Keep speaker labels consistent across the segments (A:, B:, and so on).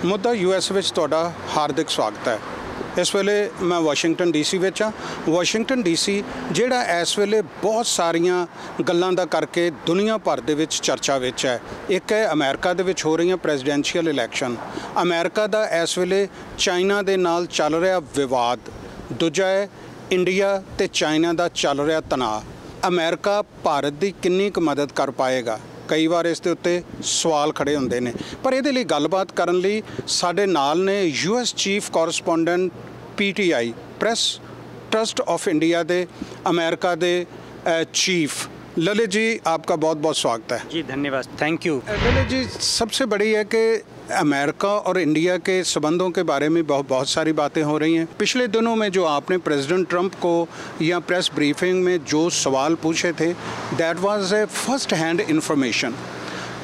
A: मुद्दा यूएस ਵਿੱਚ ਤੁਹਾਡਾ ਹਾਰਦਿਕ ਸਵਾਗਤ ਹੈ। ਇਸ ਵੇਲੇ ਮੈਂ ਵਾਸ਼ਿੰਗਟਨ ਡੀਸੀ ਵਿੱਚ ਹਾਂ। ਵਾਸ਼ਿੰਗਟਨ ਡੀਸੀ ਜਿਹੜਾ ਇਸ ਵੇਲੇ ਬਹੁਤ ਸਾਰੀਆਂ ਗੱਲਾਂ ਦਾ ਕਰਕੇ ਦੁਨੀਆ ਭਰ ਦੇ ਵਿੱਚ ਚਰਚਾ ਵਿੱਚ ਹੈ। ਇੱਕ ਹੈ ਅਮਰੀਕਾ ਦੇ ਵਿੱਚ ਹੋ ਰਹੀਆਂ ਪ੍ਰੈਜ਼ੀਡੈਂਸ਼ੀਅਲ ਇਲੈਕਸ਼ਨ, ਅਮਰੀਕਾ ਦਾ ਇਸ ਵੇਲੇ ਚਾਈਨਾ ਦੇ ਨਾਲ ਚੱਲ ਰਿਹਾ ਵਿਵਾਦ, ਦੂਜਾ ਹੈ ਇੰਡੀਆ ਤੇ ਚਾਈਨਾ ਦਾ ਚੱਲ ਰਿਹਾ ਤਣਾਅ। ਅਮਰੀਕਾ ਭਾਰਤ ਦੀ ਕਿੰਨੀ ਕੁ ਮਦਦ ਕਰ ਪਾਏਗਾ? ਕਈ ਵਾਰ ਇਸ ਦੇ ਉੱਤੇ ਸਵਾਲ ਖੜੇ ਹੁੰਦੇ ਨੇ, ਪਰ ਇਹਦੇ ਲਈ ਗੱਲਬਾਤ ਕਰਨ ਲਈ ਸਾਡੇ ਨਾਲ ਨੇ US chief correspondent PTI press trust of India दे अमेरिका दे चीफ ललित जी, आपका बहुत बहुत स्वागत है।
B: जी धन्यवाद, थैंक यू।
A: ललित जी, सबसे बड़ी है कि अमेरिका और इंडिया के संबंधों के बारे में बहुत सारी बातें हो रही हैं। पिछले दिनों में जो आपने प्रेसिडेंट ट्रंप को या प्रेस ब्रीफिंग में जो सवाल पूछे थे, that was a first hand information.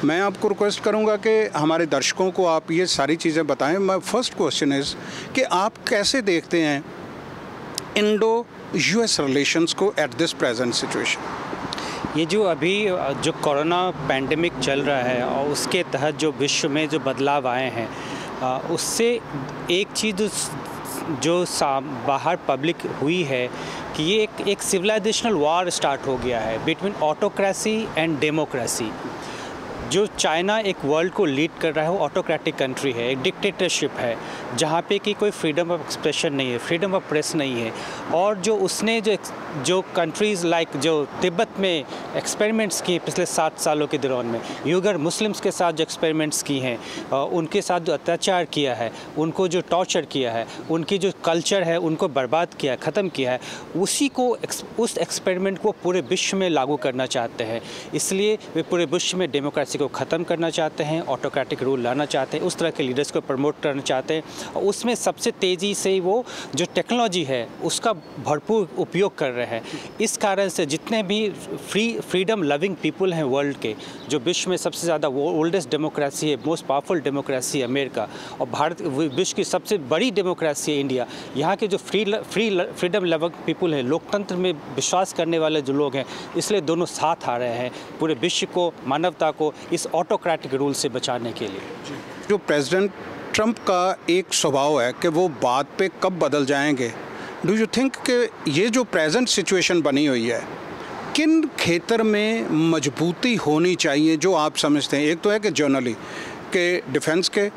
A: मैं आपको रिक्वेस्ट करूंगा कि हमारे दर्शकों को आप ये सारी चीज़ें बताएं। माय फर्स्ट क्वेश्चन इज़ कि आप कैसे देखते हैं इंडो यूएस रिलेशंस को एट दिस प्रेजेंट सिचुएशन?
B: ये जो अभी जो कोरोना पैंडेमिक चल रहा है और उसके तहत जो विश्व में जो बदलाव आए हैं, उससे एक चीज़ जो बाहर पब्लिक हुई है कि ये एक सिविलाइजेशनल वॉर स्टार्ट हो गया है बिटवीन ऑटोक्रेसी एंड डेमोक्रेसी। जो चाइना एक वर्ल्ड को लीड कर रहा है वो ऑटोक्रेटिक कंट्री है, एक डिक्टेटरशिप है जहाँ पे कि कोई फ्रीडम ऑफ एक्सप्रेशन नहीं है, फ्रीडम ऑफ प्रेस नहीं है। और जो उसने जो कंट्रीज़ लाइक जो तिब्बत में एक्सपेरिमेंट्स किए पिछले 7 सालों के दौरान में, यूगर मुस्लिम्स के साथ जो एक्सपेरिमेंट्स की हैं, उनके साथ जो अत्याचार किया है, उनको जो टॉर्चर किया है, उनकी जो कल्चर है उनको बर्बाद किया है, ख़त्म किया है, उसी को उस एक्सपेरिमेंट को पूरे विश्व में लागू करना चाहते हैं। इसलिए वे पूरे विश्व में डेमोक्रेसी को ख़त्म करना चाहते हैं, ऑटोक्रेटिक रूल लाना चाहते हैं, उस तरह के लीडर्स को प्रमोट करना चाहते हैं। और उसमें सबसे तेज़ी से वो जो टेक्नोलॉजी है उसका भरपूर उपयोग कर रहे हैं। इस कारण से जितने भी फ्रीडम लविंग पीपल हैं वर्ल्ड के, जो विश्व में सबसे ज़्यादा वो ओल्डेस्ट डेमोक्रेसी है, मोस्ट पावरफुल डेमोक्रेसी है अमेरिका, और भारत विश्व की सबसे बड़ी डेमोक्रेसी है इंडिया। यहाँ के जो फ्रीडम लविंग पीपल हैं, लोकतंत्र में विश्वास करने वाले जो लोग हैं, इसलिए दोनों साथ आ रहे हैं पूरे विश्व को, मानवता को इस ऑटोक्रेटिक रूल से बचाने के लिए।
A: जो प्रेसिडेंट ट्रंप का एक स्वभाव है कि वो बात पे कब बदल जाएंगे, डू यू थिंक कि ये जो प्रेजेंट सिचुएशन बनी हुई है, किन क्षेत्र में मजबूती होनी चाहिए जो आप समझते हैं? एक तो है कि जर्नली के, डिफेंस के,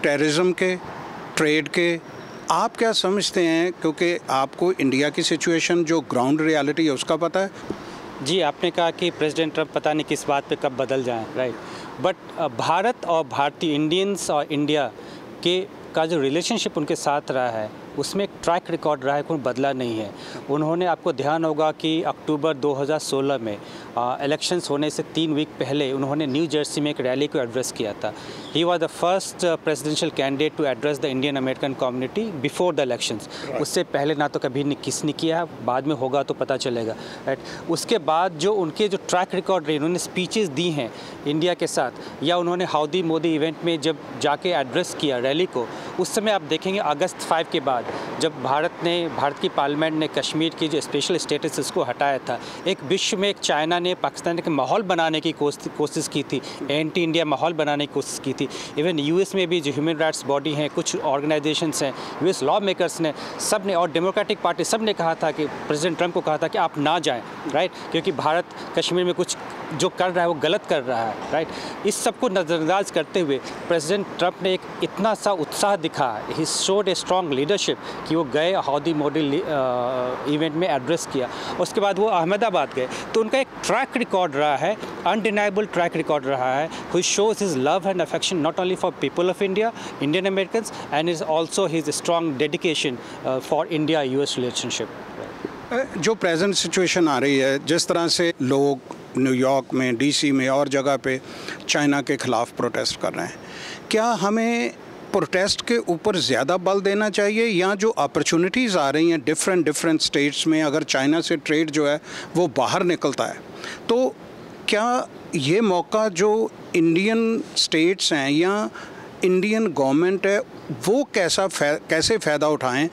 A: टेररिज्म के, ट्रेड के, आप क्या समझते हैं? क्योंकि आपको इंडिया की सिचुएशन जो ग्राउंड रियलिटी है उसका पता है।
B: जी, आपने कहा कि प्रेसिडेंट ट्रंप पता नहीं किस बात पे कब बदल जाएं, राइट। बट भारत और भारतीय इंडियंस और इंडिया के का जो रिलेशनशिप उनके साथ रहा है उसमें एक ट्रैक रिकॉर्ड रहा है, कोई बदला नहीं है। उन्होंने, आपको ध्यान होगा कि अक्टूबर 2016 में इलेक्शंस होने से 3 वीक पहले उन्होंने न्यू जर्सी में एक रैली को एड्रेस किया था। He was the first presidential candidate to address the Indian American community before the elections. उससे पहले ना तो कभी किसने किया, बाद में होगा तो पता चलेगा, राइट। उसके बाद जो उनके जो ट्रैक रिकॉर्ड रहे, उन्होंने स्पीचेस दी हैं इंडिया के साथ, या उन्होंने हाउडी मोदी इवेंट में जब जाके एड्रेस किया रैली को, उस समय आप देखेंगे अगस्त 5 के बाद जब भारत की पार्लियामेंट ने कश्मीर की जो स्पेशल स्टेटस इसको हटाया था, एक विश्व में एक चाइना ने पाकिस्तान के माहौल बनाने की कोशिश की थी, एंटी इंडिया माहौल बनाने की कोशिश की थी। इवन यूएस में भी जो ह्यूमन राइट्स बॉडी हैं, कुछ ऑर्गेनाइजेशंस हैं, यूएस लॉ मेकर्स ने, सब ने, और डेमोक्रेटिक पार्टी सब ने कहा था कि प्रेसिडेंट ट्रंप को कहा था कि आप ना जाएँ, राइट, क्योंकि भारत कश्मीर में कुछ जो कर रहा है वो गलत कर रहा है, राइट। इस सब को नज़रअंदाज करते हुए प्रेसिडेंट ट्रंप ने एक इतना सा उत्साह दिखा, he showed a strong leadership, कि वो गए हाउडी मोदी इवेंट में एड्रेस किया। उसके बाद वो अहमदाबाद गए, तो उनका एक ट्रैक रिकॉर्ड रहा है, अनडिनाइबल ट्रैक रिकॉर्ड रहा है, which shows his love and affection not only for people of India, Indian Americans, and is also his strong dedication for India US relationship.
A: जो प्रेजेंट सिचुएशन आ रही है, जिस तरह से लोग न्यूयॉर्क में, डीसी में और जगह पे चाइना के ख़िलाफ़ प्रोटेस्ट कर रहे हैं, क्या हमें प्रोटेस्ट के ऊपर ज़्यादा बल देना चाहिए, या जो अपॉर्चुनिटीज़ आ रही हैं डिफरेंट स्टेट्स में, अगर चाइना से ट्रेड जो है वो बाहर निकलता है, तो क्या ये मौका जो इंडियन स्टेट्स हैं या इंडियन गवर्नमेंट है वो कैसे फ़ायदा उठाएं?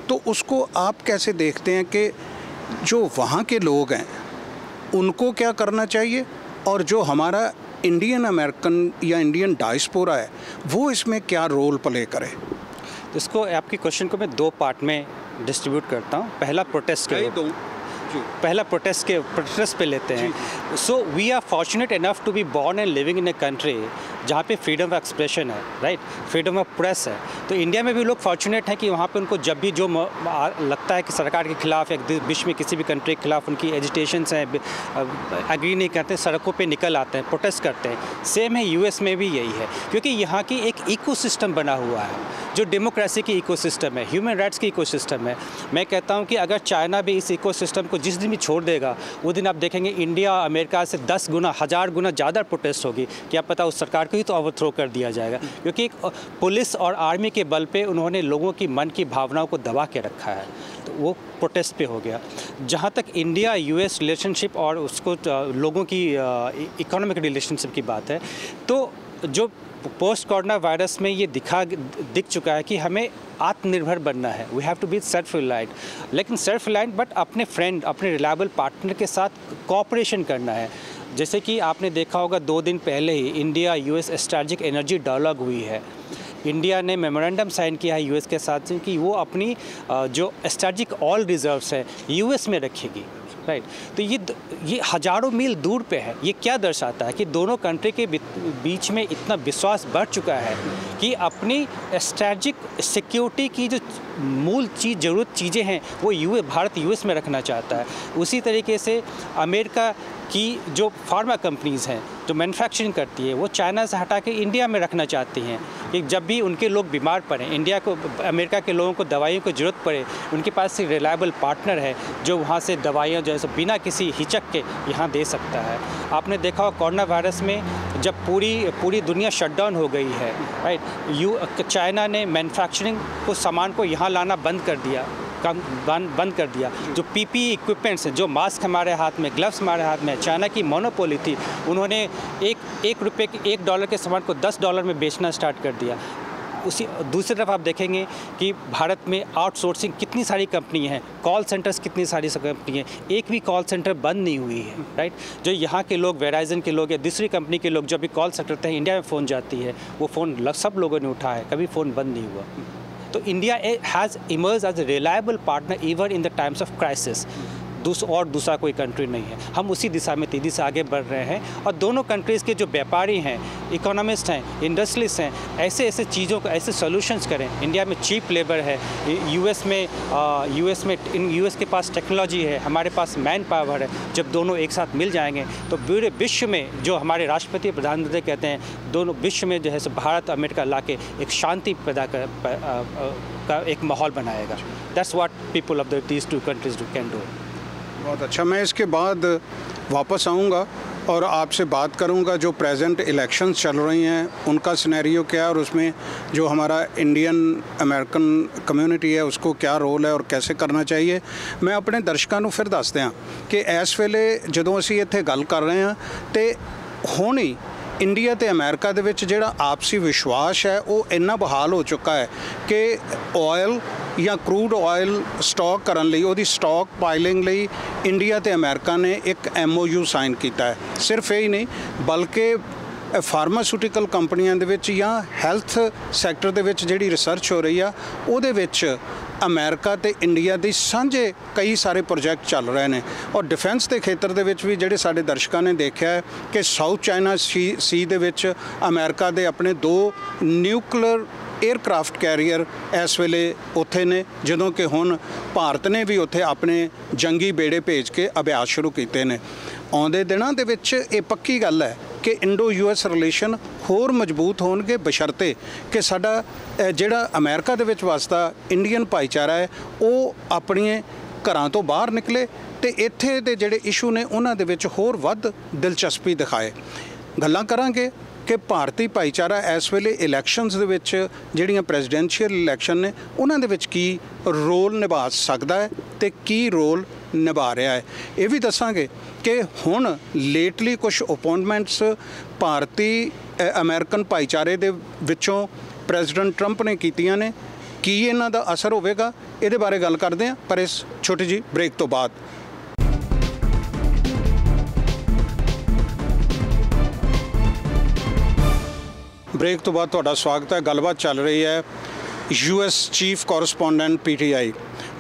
A: तो उसको आप कैसे देखते हैं कि जो वहाँ के लोग हैं उनको क्या करना चाहिए, और जो हमारा इंडियन अमेरिकन या इंडियन डायस्पोरा है वो इसमें क्या रोल प्ले करे?
B: इसको आपकी क्वेश्चन को मैं 2 पार्ट में डिस्ट्रीब्यूट करता हूँ। पहला प्रोटेस्ट पे लेते हैं। So we are fortunate enough to be born and living in a country जहाँ पे फ्रीडम ऑफ एक्सप्रेशन है, राइट, फ्रीडम ऑफ प्रेस है। तो इंडिया में भी लोग फॉर्चुनेट हैं कि वहाँ पे उनको जब भी जो लगता है कि सरकार के खिलाफ या विश्व में किसी भी कंट्री के खिलाफ उनकी एजिटेशंस हैं, एग्री नहीं करते, सड़कों पे निकल आते हैं, प्रोटेस्ट करते हैं। सेम है यूएस में भी यही है, क्योंकि यहाँ की एक इकोसिस्टम बना हुआ है जो डेमोक्रेसी की इकोसिस्टम है, ह्यूमन राइट्स की इकोसिस्टम है। मैं कहता हूँ कि अगर चाइना भी इस इकोसिस्टम को जिस दिन भी छोड़ देगा उस दिन आप देखेंगे इंडिया अमेरिका से 10 गुना 1000 गुना ज़्यादा प्रोटेस्ट होगी। क्या पता उस सरकार को ही तो ओवरथ्रो कर दिया जाएगा, क्योंकि पुलिस और आर्मी के बल पे उन्होंने लोगों की मन की भावनाओं को दबा के रखा है। तो वो प्रोटेस्ट पे हो गया। जहाँ तक इंडिया यूएस रिलेशनशिप और उसको लोगों की इकोनॉमिक रिलेशनशिप की बात है, तो जो पोस्ट कोरोना वायरस में ये दिख चुका है कि हमें आत्मनिर्भर बनना है। We have to be self reliant, लेकिन सेल्फ रिलायंट बट अपने फ्रेंड, अपने रिलायबल पार्टनर के साथ कोऑपरेशन करना है। जैसे कि आपने देखा होगा 2 दिन पहले ही India US strategic energy dialogue हुई है। इंडिया ने मेमोरेंडम साइन किया है यूएस के साथ कि वो अपनी जो स्ट्रैटेजिक ऑयल रिजर्व्स है यूएस में रखेगी, राइट। तो ये हज़ारों मील दूर पे है। ये क्या दर्शाता है कि दोनों कंट्री के बीच में इतना विश्वास बढ़ चुका है कि अपनी स्ट्रैटेजिक सिक्योरिटी की जो मूल ज़रूरत चीज़ें हैं वो भारत यूएस में रखना चाहता है। उसी तरीके से अमेरिका की जो फार्मा कंपनीज़ हैं जो मैन्युफैक्चरिंग करती है वो चाइना से हटा के इंडिया में रखना चाहती हैं कि जब भी उनके लोग बीमार पड़ें, अमेरिका के लोगों को दवाइयों की ज़रूरत पड़े, उनके पास एक रिलायबल पार्टनर है जो वहाँ से दवाइयाँ जो है बिना किसी हिचक के यहाँ दे सकता है। आपने देखा हो कोरोना वायरस में जब पूरी दुनिया शटडाउन हो गई है, राइट, चाइना ने मैन्युफैक्चरिंग को सामान को यहाँ लाना बंद कर दिया। जो पीपीई इक्विपमेंट्स हैं, जो मास्क हमारे हाथ में, ग्लव्स हमारे हाथ में, चाइना की मोनोपोली थी, उन्होंने $1 के सामान को $10 में बेचना स्टार्ट कर दिया। उसी दूसरी तरफ आप देखेंगे कि भारत में आउटसोर्सिंग कितनी सारी कंपनी हैं, कॉल सेंटर्स कितनी सारी कंपनी हैं, एक भी कॉल सेंटर बंद नहीं हुई है, राइट। जो यहाँ के लोग, वेराइजन के लोग या दूसरी कंपनी के लोग जब भी कॉल सेंटर थे इंडिया में फ़ोन जाती है, वो फ़ोन सब लोगों ने उठाया है, कभी फ़ोन बंद नहीं हुआ। तो India has emerge as a reliable partner even in the times of crisis. दूसरा कोई कंट्री नहीं है। हम उसी दिशा में तेज़ी से आगे बढ़ रहे हैं और दोनों कंट्रीज़ के जो व्यापारी हैं, इकोनॉमिस्ट हैं, इंडस्ट्रियलिस्ट हैं, ऐसे चीज़ों को ऐसे सॉल्यूशंस करें। इंडिया में चीप लेबर है, यूएस के पास टेक्नोलॉजी है, हमारे पास मैन पावर है। जब दोनों एक साथ मिल जाएंगे तो पूरे विश्व में जो हमारे राष्ट्रपति प्रधानमंत्री कहते हैं, दोनों विश्व में जो है सो भारत अमेरिका लाके एक शांति पैदा का एक माहौल बनाएगा। That's what people of these 2 countries can do.
A: बहुत अच्छा। मैं इसके बाद वापस आऊँगा और आपसे बात करूँगा जो प्रेजेंट इलेक्शंस चल रही हैं उनका सिनेरियो क्या है और उसमें जो हमारा इंडियन अमेरिकन कम्यूनिटी है उसको क्या रोल है और कैसे करना चाहिए। मैं अपने दर्शकों ਨੂੰ ਫਿਰ ਦੱਸ ਦਿਆਂ ਕਿ ਇਸ ਵੇਲੇ ਜਦੋਂ ਅਸੀਂ ਇੱਥੇ ਗੱਲ ਕਰ ਰਹੇ ਹਾਂ ਤੇ ਹੁਣ ਹੀ इंडिया ਤੇ अमेरिका ਦੇ ਵਿੱਚ ਜਿਹੜਾ ਆਪਸੀ ਵਿਸ਼ਵਾਸ ਹੈ ਉਹ ਇੰਨਾ ਬਹਾਲ ਹੋ ਚੁੱਕਾ ਹੈ ਕਿ ਆਇਲ ਜਾਂ ਕਰੂਡ ਆਇਲ ਸਟਾਕ ਕਰਨ ਲਈ ਉਹਦੀ ਸਟਾਕ ਪਾਈਲਿੰਗ ਲਈ ਇੰਡੀਆ ਤੇ ਅਮਰੀਕਾ ਨੇ ਇੱਕ MOU ਸਾਈਨ ਕੀਤਾ ਹੈ। ਸਿਰਫ ਇਹ ਹੀ ਨਹੀਂ ਬਲਕਿ ਫਾਰਮਾਸਿਊਟੀਕਲ ਕੰਪਨੀਆਂ ਦੇ ਵਿੱਚ ਜਾਂ ਹੈਲਥ ਸੈਕਟਰ ਦੇ ਵਿੱਚ ਜਿਹੜੀ ਰਿਸਰਚ ਹੋ ਰਹੀ ਆ ਉਹਦੇ ਵਿੱਚ ਅਮਰੀਕਾ ਤੇ ਇੰਡੀਆ ਦੇ ਸਾਂਝੇ ਕਈ ਸਾਰੇ ਪ੍ਰੋਜੈਕਟ ਚੱਲ ਰਹੇ ਨੇ ਔਰ ਡਿਫੈਂਸ ਦੇ ਖੇਤਰ ਦੇ ਵਿੱਚ ਵੀ ਜਿਹੜੇ ਸਾਡੇ ਦਰਸ਼ਕਾਂ ਨੇ ਦੇਖਿਆ ਹੈ ਕਿ ਸਾਊਥ ਚਾਈਨਾ ਸੀ ਦੇ ਵਿੱਚ ਅਮਰੀਕਾ ਦੇ ਆਪਣੇ 2 ਨਿਊਕਲੀਅਰ एयरक्राफ्ट कैरियर इस वेले उत्थे ने, जदों कि हुण भारत ने भी उत्थे अपने जंगी बेड़े भेज के अभ्यास शुरू किए हैं। आउंदे दिनां दे विच ये पक्की गल है कि इंडो US रिलेशन होर मजबूत होणगे बशर्ते कि साडा जिहड़ा अमेरिका दे विच वसदा इंडियन भाईचारा है वो अपने घरां तो बाहर निकले ते इत्थे दे जिहड़े इशू ने उन्हां दे विच होर वध दिलचस्पी दिखाए। गल्लां करांगे कि भारती भाईचारा इस वेले इलैक्शनस दे विच जिहड़ियां प्रेजिडेंशियल इलैक्शन ने उन्हां दे विच की रोल निभा सकदा है ते की रोल निभा रहा है। ये भी दसांगे कि हुण लेटली कुछ अपॉइंटमेंट्स भारती अमेरिकन भाईचारे दे विचों प्रेजिडेंट ट्रंप ने कीतियां ने, की इन्हां दा असर होवेगा इहदे बारे गल करदे हां पर इस छोटी जी ब्रेक तो बाद। ब्रेक तो बाद ਤੁਹਾਡਾ स्वागत है। गलबात चल रही है US chief correspondent PTI.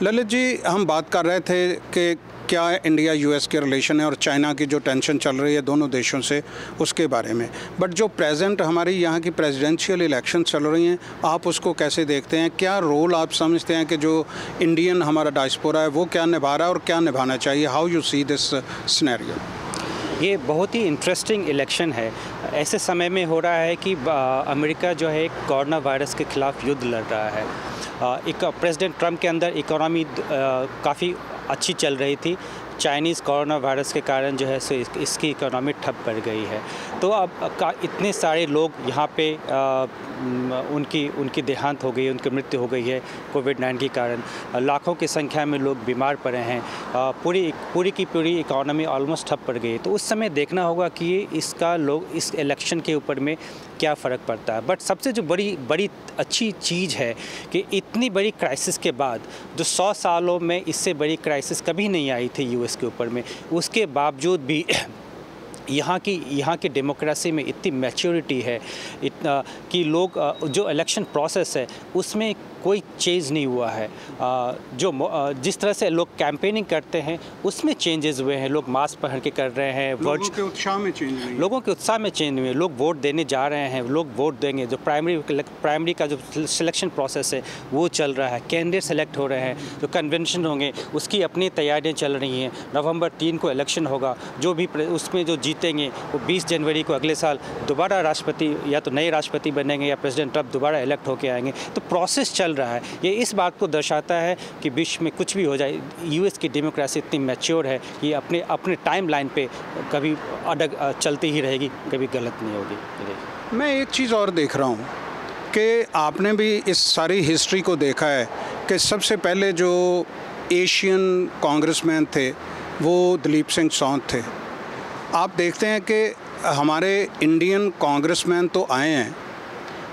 A: Lalit ji, हम बात कर रहे थे कि क्या इंडिया यूएस के रिलेशन है और चाइना की जो टेंशन चल रही है दोनों देशों से, उसके बारे में। बट जो प्रेजेंट हमारी यहाँ की प्रेसिडेंशियल इलेक्शन चल रही हैं, आप उसको कैसे देखते हैं? क्या रोल आप समझते हैं कि जो इंडियन हमारा डायस्पोरा है वो क्या निभा रहा है और क्या निभाना चाहिए? How you see this scenario?
B: ये बहुत ही इंटरेस्टिंग इलेक्शन है। ऐसे समय में हो रहा है कि अमेरिका जो है कोरोना वायरस के खिलाफ युद्ध लड़ रहा है। एक प्रेसिडेंट ट्रम्प के अंदर इकोनॉमी काफ़ी अच्छी चल रही थी। चाइनीज़ कोरोना वायरस के कारण जो है सो इसकी इकोनॉमी ठप पड़ गई है। तो अब इतने सारे लोग यहाँ पे उनकी देहांत हो गई, उनकी मृत्यु हो गई है कोविड-19 के कारण। लाखों की संख्या में लोग बीमार पड़े हैं। पूरी की पूरी इकोनॉमी ऑलमोस्ट ठप पड़ गई है। तो उस समय देखना होगा कि इस इलेक्शन के ऊपर में क्या फ़र्क पड़ता है। बट सबसे जो बड़ी अच्छी चीज़ है कि इतनी बड़ी क्राइसिस के बाद, जो 100 सालों में इससे बड़ी क्राइसिस कभी नहीं आई थी यूएस के ऊपर में, उसके बावजूद भी यहाँ की डेमोक्रेसी में इतनी मैच्योरिटी है इतना कि लोग जो इलेक्शन प्रोसेस है उसमें कोई चेंज नहीं हुआ है। जिस तरह से लोग कैंपेनिंग करते हैं उसमें चेंजेस हुए हैं। लोग मास्क पहन के कर रहे हैं।
A: लोगों के उत्साह में चेंज हुए।
B: लोग वोट देने जा रहे हैं, लोग वोट देंगे। जो प्राइमरी का जो सिलेक्शन प्रोसेस है वो चल रहा है। कैंडिडेट सेलेक्ट हो रहे हैं। जो कन्वेंशन होंगे उसकी अपनी तैयारियाँ चल रही हैं। नवंबर 3 को इलेक्शन होगा। जो भी उसमें जो जीतेंगे वो 20 जनवरी को अगले साल दोबारा राष्ट्रपति या तो नए राष्ट्रपति बनेंगे या प्रेसिडेंट ट्रम्प दोबारा इलेक्ट होकर आएंगे। तो प्रोसेस चल रहा है। ये इस बात को दर्शाता है कि विश्व में कुछ भी हो जाए, यूएस की डेमोक्रेसी इतनी मैच्योर है कि अपने टाइम लाइन पे कभी चलती ही रहेगी, कभी गलत नहीं होगी।
A: मैं एक चीज़ और देख रहा हूँ कि आपने भी इस सारी हिस्ट्री को देखा है कि सबसे पहले जो एशियन कांग्रेसमैन थे वो दलीप सिंह सौंद थे। आप देखते हैं कि हमारे इंडियन कांग्रेसमैन तो आए हैं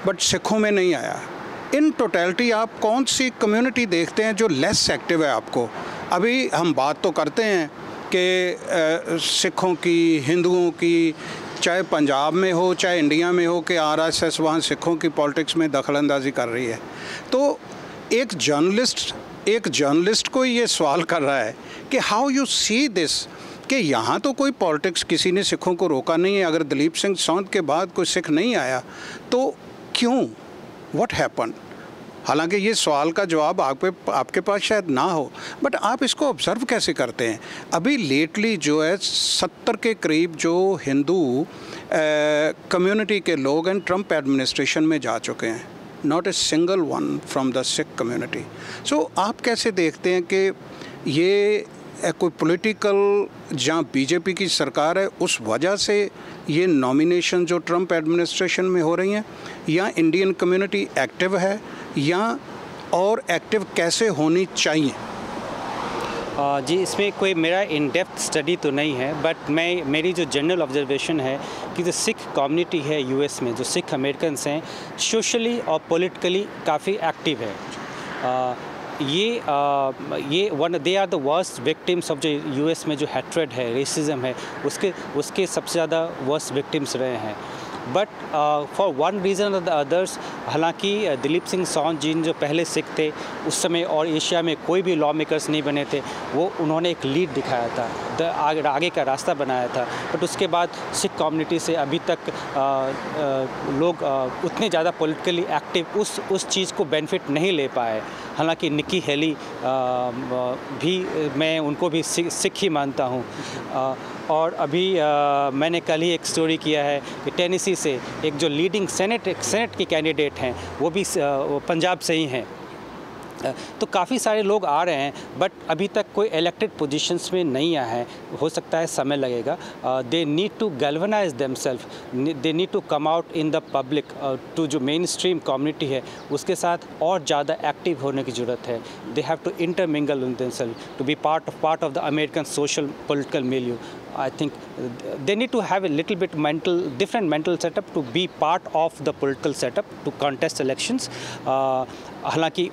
A: बट सिखों में नहीं आया। इन टोटलिटी आप कौन सी कम्युनिटी देखते हैं जो लेस एक्टिव है आपको? अभी हम बात तो करते हैं कि सिखों की, हिंदुओं की, चाहे पंजाब में हो चाहे इंडिया में हो, कि आरएसएस वहाँ सिखों की पॉलिटिक्स में दखलंदाजी कर रही है। तो एक जर्नलिस्ट को ये सवाल कर रहा है कि हाउ यू सी दिस, कि यहाँ तो कोई पॉलिटिक्स किसी ने सिखों को रोका नहीं है। अगर दलीप सिंह सौंद के बाद कोई सिख नहीं आया तो क्यों, व्हाट हैपन? हालांकि ये सवाल का जवाब आपके पास शायद ना हो, बट आप इसको ऑब्ज़र्व कैसे करते हैं? अभी लेटली जो है 70 के करीब जो हिंदू कम्युनिटी के लोग हैं ट्रम्प एडमिनिस्ट्रेशन में जा चुके हैं। Not a single one from the Sikh community. So आप कैसे देखते हैं कि ये कोई पॉलिटिकल जहाँ बीजेपी की सरकार है उस वजह से ये नॉमिनेशन जो ट्रम्प एडमिनिस्ट्रेशन में हो रही हैं, या इंडियन कम्युनिटी एक्टिव है, या और एक्टिव कैसे होनी चाहिए?
B: जी, इसमें कोई मेरा इन डेप्थ स्टडी तो नहीं है, बट मेरी जो जनरल ऑब्जर्वेशन है कि जो सिख कम्युनिटी है यूएस में, जो सिख अमेरिकन्स हैं, सोशली और पॉलिटिकली काफ़ी एक्टिव है। They are the worst victims of जो यूएस में जो हैट्रेड है, रेसिज्म है, उसके सबसे ज़्यादा वर्स्ट विक्टिम्स रहे हैं। बट फॉर वन रीज़न और द अदर्स, हालांकि दलीप सिंह सौंद जी जो पहले सिख थे उस समय और एशिया में कोई भी लॉ मेकर्स नहीं बने थे, वो उन्होंने एक लीड दिखाया था, आगे का रास्ता बनाया था। बट उसके बाद सिख कम्युनिटी से अभी तक लोग उतने ज़्यादा पॉलिटिकली एक्टिव उस चीज़ को बेनिफिट नहीं ले पाए। हालांकि निकी हेली भी, मैं उनको भी सिख ही मानता हूँ। और अभी मैंने कल ही एक स्टोरी किया है कि टेनेसी से एक जो लीडिंग सेनेट की कैंडिडेट हैं वो भी पंजाब से ही हैं। तो काफ़ी सारे लोग आ रहे हैं, बट अभी तक कोई इलेक्टेड पोजीशंस में नहीं आया है। हो सकता है समय लगेगा। They need to galvanise themselves, they need to come out in the public, to जो मेन स्ट्रीम कम्युनिटी है उसके साथ और ज़्यादा एक्टिव होने की ज़रूरत है। They have to intermingle in themselves to be part of the American social political milieu. I think they need to have a little bit different mental setup to be part of the political setup to contest elections. हालांकि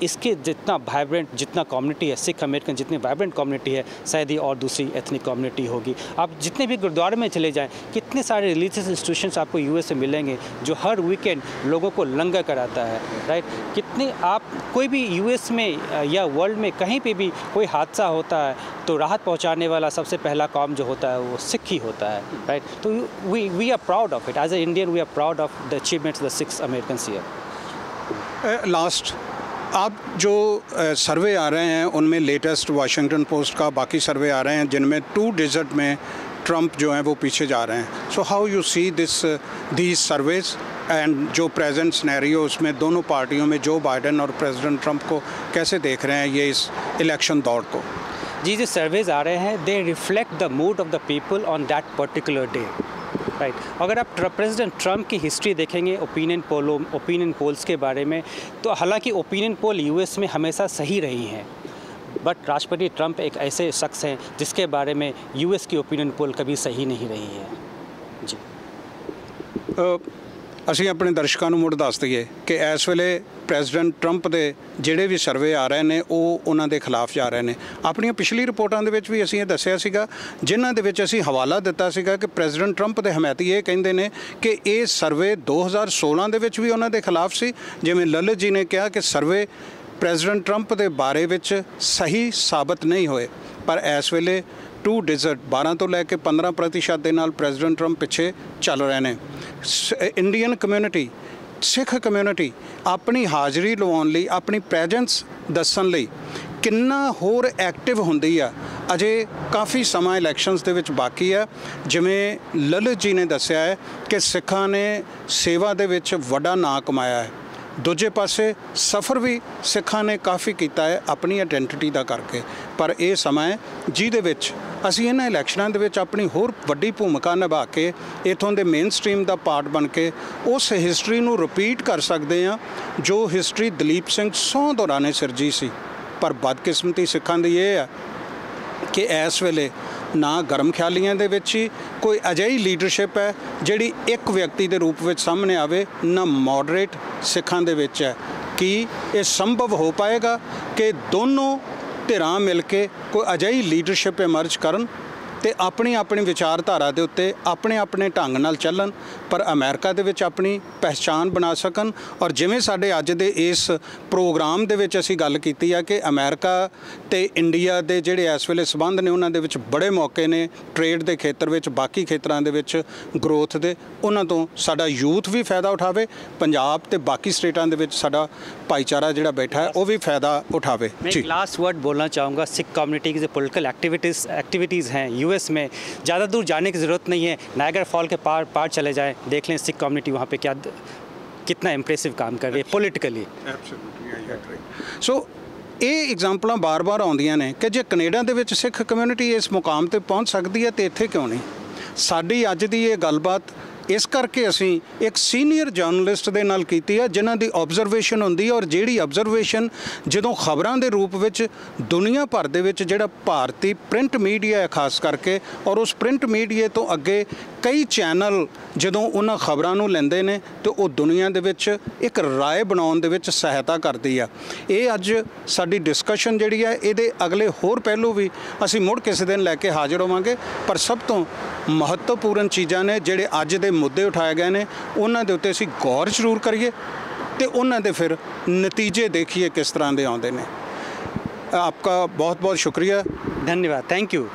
B: इसके जितना vibrant जितना community है, Sikh American जितनी vibrant community है, शायद ही और दूसरी एथनिक कम्युनिटी होगी. आप जितने भी गुरुद्वारे में चले जाएं, कितने सारे रिलीजियस इंस्टीट्यूशंस आपको यूएस में मिलेंगे जो हर वीकेंड लोगों को लंगर कराता है, राइट. कितने आप कोई भी यूएस में या वर्ल्ड में कहीं पे भी कोई हादसा होता है तो राहत पहुंचाने वाला सबसे पहला काम जो होता है वो सिख ही होता है, राइट. तो we are proud of it. As a Indian we are proud of the achievements the six Americans here.
A: Last आप जो सर्वे आ रहे हैं उनमें लेटेस्ट वाशिंगटन पोस्ट का बाकी सर्वे आ रहे हैं जिनमें 2 डिजिट में ट्रंप जो हैं वो पीछे जा रहे हैं. So how you see these surveys and जो प्रेजेंट सिनेरियो उसमें दोनों पार्टियों में जो बाइडेन और प्रेसिडेंट ट्रंप को कैसे देख रहे हैं ये इस इलेक्शन दौर को?
B: जी, जो सर्वेज आ रहे हैं दे reflect the mood off the people on that particular day, right. अगर आप प्रेसिडेंट ट्रंप की हिस्ट्री देखेंगे ओपिनियन पोल्स के बारे में, तो हालांकि ओपिनियन पोल यूएस में हमेशा सही रही हैं, बट राष्ट्रपति ट्रंप एक ऐसे शख्स हैं जिसके बारे में यूएस की ओपिनियन पोल कभी सही नहीं रही है. जी,
A: ਅਸੀਂ ਆਪਣੇ ਦਰਸ਼ਕਾਂ ਨੂੰ ਮੁੜ ਦੱਸ ਦਈਏ ਕਿ ਇਸ ਵੇਲੇ ਪ੍ਰੈਜ਼ੀਡੈਂਟ ਟਰੰਪ ਦੇ ਜਿਹੜੇ ਵੀ ਸਰਵੇ ਆ ਰਹੇ ਨੇ ਉਹ ਉਹਨਾਂ ਦੇ ਖਿਲਾਫ ਜਾ ਰਹੇ ਨੇ. ਆਪਣੀਆਂ ਪਿਛਲੀ ਰਿਪੋਰਟਾਂ ਦੇ ਵਿੱਚ ਵੀ ਅਸੀਂ ਇਹ ਦੱਸਿਆ ਸੀਗਾ, ਜਿਨ੍ਹਾਂ ਦੇ ਵਿੱਚ ਅਸੀਂ ਹਵਾਲਾ ਦਿੱਤਾ ਸੀਗਾ ਕਿ ਪ੍ਰੈਜ਼ੀਡੈਂਟ ਟਰੰਪ ਦੇ ਹਮਾਇਤੀ ਇਹ ਕਹਿੰਦੇ ਨੇ ਕਿ ਇਹ ਸਰਵੇ 2016 ਦੇ ਵਿੱਚ ਵੀ ਉਹਨਾਂ ਦੇ ਖਿਲਾਫ ਸੀ. ਜਿਵੇਂ ਲਲਿਤ ਜੀ ਨੇ ਕਿਹਾ ਕਿ ਸਰਵੇ ਪ੍ਰੈਜ਼ੀਡੈਂਟ ਟਰੰਪ ਦੇ ਬਾਰੇ ਵਿੱਚ ਸਹੀ ਸਾਬਤ ਨਹੀਂ ਹੋਏ, ਪਰ ਇਸ ਵੇਲੇ 2 ਡਿਜਿਟ 12 ਤੋਂ ਲੈ ਕੇ 15% ਦੇ ਨਾਲ ਪ੍ਰੈਜ਼ੀਡੈਂਟ ਟਰੰਪ ਪਿੱਛੇ ਚੱਲ ਰਹੇ ਨੇ. ਇੰਡੀਅਨ ਕਮਿਊਨਿਟੀ, ਸਿੱਖ ਕਮਿਊਨਿਟੀ ਆਪਣੀ ਹਾਜ਼ਰੀ ਲਵਾਉਣ ਲਈ, ਆਪਣੀ ਪ੍ਰੈਜ਼ੈਂਸ ਦੱਸਣ ਲਈ ਕਿੰਨਾ ਹੋਰ ਐਕਟਿਵ ਹੁੰਦੀ ਆ. ਅਜੇ ਕਾਫੀ ਸਮਾਂ ਇਲੈਕਸ਼ਨਸ ਦੇ ਵਿੱਚ ਬਾਕੀ ਆ. ਜਿਵੇਂ ਲਲਿਤ ਜੀ ਨੇ ਦੱਸਿਆ ਹੈ ਕਿ ਸਿੱਖਾਂ ਨੇ ਸੇਵਾ ਦੇ ਵਿੱਚ ਵੱਡਾ ਨਾਂ ਕਮਾਇਆ ਹੈ. ਦੂਜੇ ਪਾਸੇ ਸਫ਼ਰ ਵੀ ਸਿੱਖਾਂ ਨੇ ਕਾਫੀ ਕੀਤਾ ਹੈ ਆਪਣੀ ਆਇਡੈਂਟੀਟੀ ਦਾ ਕਰਕੇ, ਪਰ ਇਹ ਸਮਾਂ ਹੈ ਜਿਹਦੇ ਵਿੱਚ ਅਸੀਂ ਇਹਨਾਂ ਇਲੈਕਸ਼ਨਾਂ ਦੇ ਵਿੱਚ ਆਪਣੀ ਹੋਰ ਵੱਡੀ ਭੂਮਿਕਾ ਨਿਭਾ ਕੇ ਇੱਥੋਂ ਦੇ ਮੇਨ ਸਟ੍ਰੀਮ ਦਾ ਪਾਰਟ ਬਣ ਕੇ ਉਸ ਹਿਸਟਰੀ ਨੂੰ ਰਿਪੀਟ ਕਰ ਸਕਦੇ ਹਾਂ ਜੋ ਹਿਸਟਰੀ ਦਲੀਪ ਸਿੰਘ ਸਹੁੰ ਦੌਰਾਨੇ ਸਿਰਜੀ ਸੀ. ਪਰ ਬਦਕਿਸਮਤੀ ਸਿੱਖਾਂ ਦੀ ਇਹ ਹੈ ਕਿ ਇਸ ਵੇਲੇ ਨਾ ਗਰਮ ਖਿਆਲੀਆਂ ਦੇ ਵਿੱਚ ਹੀ ਕੋਈ ਅਜਿਹੀ ਲੀਡਰਸ਼ਿਪ ਹੈ ਜਿਹੜੀ ਇੱਕ ਵਿਅਕਤੀ ਦੇ ਰੂਪ ਵਿੱਚ ਸਾਹਮਣੇ ਆਵੇ, ਨਾ ਮੋਡਰੇਟ ਸਿੱਖਾਂ ਦੇ ਵਿੱਚ ਹੈ. ਕੀ ਇਹ ਸੰਭਵ ਹੋ ਪਾਏਗਾ ਕਿ ਦੋਨੋਂ ਧਿਰਾਂ ਮਿਲ ਕੇ ਕੋਈ ਅਜਿਹੀ ਲੀਡਰਸ਼ਿਪ ਇਮਰਜ ਕਰਨ ਤੇ ਆਪਣੀ ਵਿਚਾਰਧਾਰਾ ਦੇ ਉੱਤੇ ਆਪਣੇ ਢੰਗ ਨਾਲ ਚੱਲਣ, ਪਰ ਅਮਰੀਕਾ ਦੇ ਵਿੱਚ ਆਪਣੀ ਪਹਿਚਾਣ ਬਣਾ ਸਕਣ? ਔਰ ਜਿਵੇਂ ਸਾਡੇ ਅੱਜ ਦੇ ਇਸ ਪ੍ਰੋਗਰਾਮ ਦੇ ਵਿੱਚ ਅਸੀਂ ਗੱਲ ਕੀਤੀ ਆ ਕਿ ਅਮਰੀਕਾ ਤੇ ਇੰਡੀਆ ਦੇ ਜਿਹੜੇ ਇਸ ਵੇਲੇ ਸੰਬੰਧ ਨੇ ਉਹਨਾਂ ਦੇ ਵਿੱਚ ਬੜੇ ਮੌਕੇ ਨੇ ਟ੍ਰੇਡ ਦੇ ਖੇਤਰ ਵਿੱਚ, ਬਾਕੀ ਖੇਤਰਾਂ ਦੇ ਵਿੱਚ ਗਰੋਥ ਦੇ, ਉਹਨਾਂ ਤੋਂ ਸਾਡਾ ਯੂਥ ਵੀ ਫਾਇਦਾ ਉਠਾਵੇ, ਪੰਜਾਬ ਤੇ ਬਾਕੀ ਸਟੇਟਾਂ ਦੇ ਵਿੱਚ ਸਾਡਾ ਭਾਈਚਾਰਾ ਜਿਹੜਾ ਬੈਠਾ ਹੈ ਉਹ ਵੀ ਫਾਇदा उठावे.
B: मैं लास्ट वर्ड बोलना चाहूँगा, सिख कम्युनिटी की जो पॉलिटिकल एक्टिविटीज़ हैं यूएस में, ज़्यादा दूर जाने की ज़रूरत नहीं है. नायगर फॉल के पार चले जाएं, देख लें सिख कम्युनिटी वहाँ पे कितना इंप्रेसिव काम कर रही है पॉलिटिकली.
A: सो ਇਹ ਐਗਜ਼ਾਮਪਲਾਂ ਬਾਰ-ਬਾਰ ਆਉਂਦੀਆਂ ਨੇ ਕਿ ਜੇ ਕੈਨੇਡਾ ਦੇ ਵਿੱਚ ਸਿੱਖ ਕਮਿਊਨਿਟੀ ਇਸ ਮੁਕਾਮ ਤੇ ਪਹੁੰਚ ਸਕਦੀ ਹੈ ਤੇ ਇੱਥੇ ਕਿਉਂ ਨਹੀਂ? ਸਾਡੀ ਅੱਜ ਦੀ ਇਹ ਗੱਲਬਾਤ ਇਸ ਕਰਕੇ ਅਸੀਂ ਇੱਕ ਸੀਨੀਅਰ ਜਰਨਲਿਸਟ ਦੇ ਨਾਲ ਕੀਤੀ ਹੈ ਜਿਨ੍ਹਾਂ ਦੀ ਆਬਜ਼ਰਵੇਸ਼ਨ ਹੁੰਦੀ ਹੈ, ਔਰ ਜਿਹੜੀ ਆਬਜ਼ਰਵੇਸ਼ਨ ਜਦੋਂ ਖਬਰਾਂ ਦੇ ਰੂਪ ਵਿੱਚ ਦੁਨੀਆ ਭਰ ਦੇ ਵਿੱਚ ਜਿਹੜਾ ਭਾਰਤੀ ਪ੍ਰਿੰਟ ਮੀਡੀਆ ਹੈ ਖਾਸ ਕਰਕੇ, ਔਰ ਉਸ ਪ੍ਰਿੰਟ ਮੀਡੀਆ ਤੋਂ ਅੱਗੇ ਕਈ ਚੈਨਲ ਜਦੋਂ ਉਹਨਾਂ ਖਬਰਾਂ ਨੂੰ ਲੈਂਦੇ ਨੇ ਤੇ ਉਹ ਦੁਨੀਆ ਦੇ ਵਿੱਚ ਇੱਕ ਰਾਏ ਬਣਾਉਣ ਦੇ ਵਿੱਚ ਸਹਾਇਤਾ ਕਰਦੀ ਆ. ਇਹ ਅੱਜ ਸਾਡੀ ਡਿਸਕਸ਼ਨ ਜਿਹੜੀ ਹੈ ਇਹਦੇ ਅਗਲੇ ਹੋਰ ਪਹਿਲੂ ਵੀ ਅਸੀਂ ਮੁੜ ਕਿਸੇ ਦਿਨ ਲੈ ਕੇ ਹਾਜ਼ਰ ਹੋਵਾਂਗੇ, ਪਰ ਸਭ ਤੋਂ ਮਹੱਤਵਪੂਰਨ ਚੀਜ਼ਾਂ ਨੇ ਜਿਹੜੇ ਅੱਜ ਦੇ ਮੁੱਦੇ ਉਠਾਏ ਗਏ ਨੇ ਉਹਨਾਂ ਦੇ ਉੱਤੇ ਅਸੀਂ ਗੌਰ ਜ਼ਰੂਰ ਕਰੀਏ ਤੇ ਉਹਨਾਂ ਦੇ ਫਿਰ ਨਤੀਜੇ ਦੇਖੀਏ ਕਿਸ ਤਰ੍ਹਾਂ ਦੇ ਆਉਂਦੇ ਨੇ. ਆਪਕਾ ਬਹੁਤ ਬਹੁਤ ਸ਼ੁਕਰੀਆ,
B: ਧੰਨਵਾਦ, ਥੈਂਕ ਯੂ.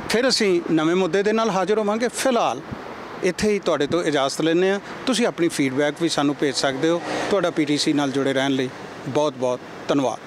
A: ਫਿਰ ਅਸੀਂ ਨਵੇਂ ਮੁੱਦੇ ਦੇ ਨਾਲ ਹਾਜ਼ਰ ਹੋਵਾਂਗੇ. ਫਿਲਹਾਲ ਇੱਥੇ ਹੀ ਤੁਹਾਡੇ ਤੋਂ ਇਜਾਜ਼ਤ ਲੈਂਦੇ ਹਾਂ. ਤੁਸੀਂ ਆਪਣੀ ਫੀਡਬੈਕ ਵੀ ਸਾਨੂੰ ਭੇਜ ਸਕਦੇ ਹੋ. ਤੁਹਾਡਾ PTC ਨਾਲ ਜੁੜੇ ਰਹਿਣ ਲਈ ਬਹੁਤ ਬਹੁਤ ਧੰਨਵਾਦ.